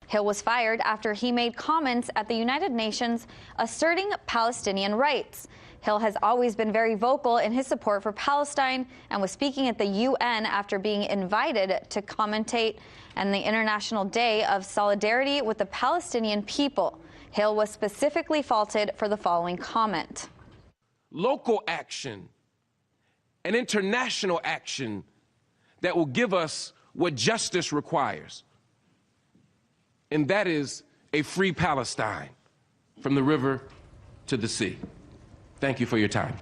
Hill was fired after he made comments at the United Nations asserting Palestinian rights. Hill has always been very vocal in his support for Palestine and was speaking at the UN after being invited to commentate on the International Day of Solidarity with the Palestinian people. Hill was specifically faulted for the following comment. Local action and international action that will give us what justice requires. And that is a free Palestine from the river to the sea. Thank you for your time.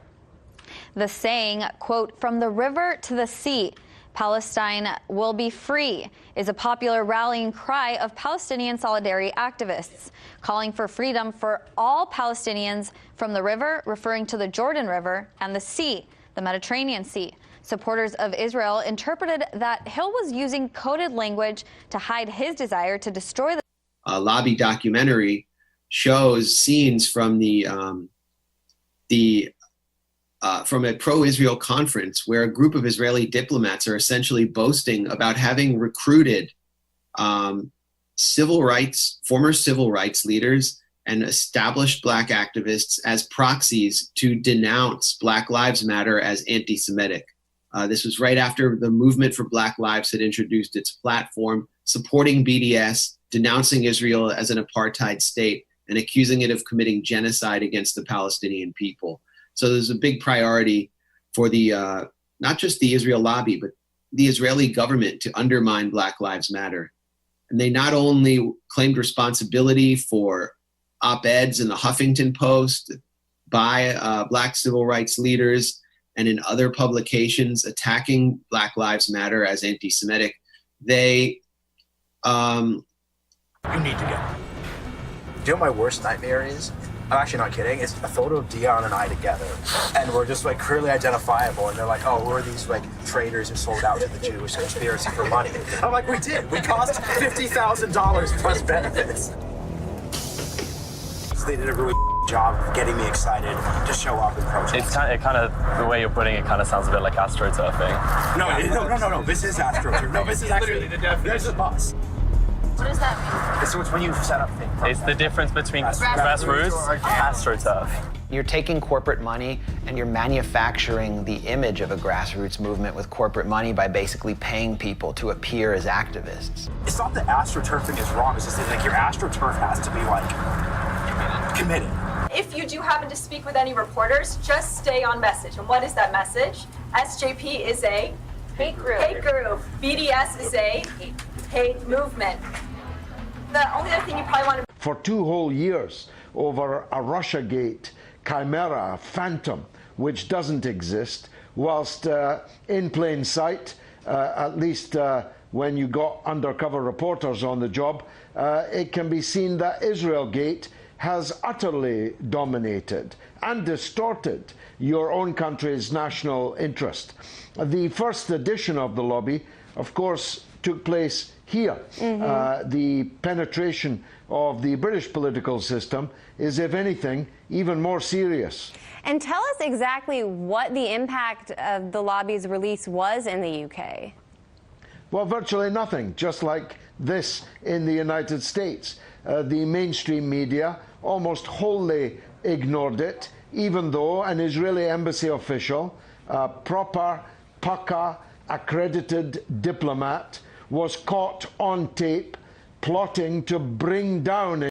The saying, quote, "from the river to the sea, Palestine will be free," is a popular rallying cry of Palestinian solidarity activists, calling for freedom for all Palestinians from the river, referring to the Jordan River, and the sea, the Mediterranean Sea. Supporters of Israel interpreted that Hill was using coded language to hide his desire to destroy the lobby documentary shows scenes from from a pro-Israel conference where a group of Israeli diplomats are essentially boasting about having recruited former civil rights leaders and established Black activists as proxies to denounce Black Lives Matter as anti-Semitic. This was right after the Movement for Black Lives had introduced its platform supporting BDS, denouncing Israel as an apartheid state, and accusing it of committing genocide against the Palestinian people. So there's a big priority for the not just the Israel lobby, but the Israeli government to undermine Black Lives Matter. And they not only claimed responsibility for op-eds in the Huffington Post by Black civil rights leaders and in other publications attacking Black Lives Matter as anti-Semitic, they You need to go. Do you know what my worst nightmare is? I'm actually not kidding. It's a photo of Dion and I together. And we're just like clearly identifiable. And they're like, oh, we're these like traitors who sold out to the Jewish conspiracy for money. I'm like, we did. We cost $50,000 plus benefits. So they did a really job of getting me excited to show up and protest. It's kind of, the way you're putting it kind of sounds a bit like astroturfing. No. This is astroturf. No, this is actually the definition. There's a bus. What does that mean? So it's when you set up things. It's the difference between grassroots and astroturf. You're taking corporate money and you're manufacturing the image of a grassroots movement with corporate money by basically paying people to appear as activists. It's not that astroturfing is wrong. It's just that like your astroturf has to be like committed. If you do happen to speak with any reporters, just stay on message. And what is that message? SJP is a hate group. BDS is a hate movement. The only other thing you probably want to... For 2 whole years over a Russiagate chimera phantom, which doesn't exist, whilst in plain sight, at least when you got undercover reporters on the job, it can be seen that Israelgate has utterly dominated and distorted your own country's national interest. The first edition of the lobby, of course, took place here. The penetration of the British political system is, if anything, even more serious. And tell us exactly what the impact of the lobby's release was in the UK. Well, virtually nothing, just like this in the United States. The mainstream media almost wholly ignored it, even though an Israeli embassy official, a proper PACA accredited diplomat, was caught on tape plotting to bring down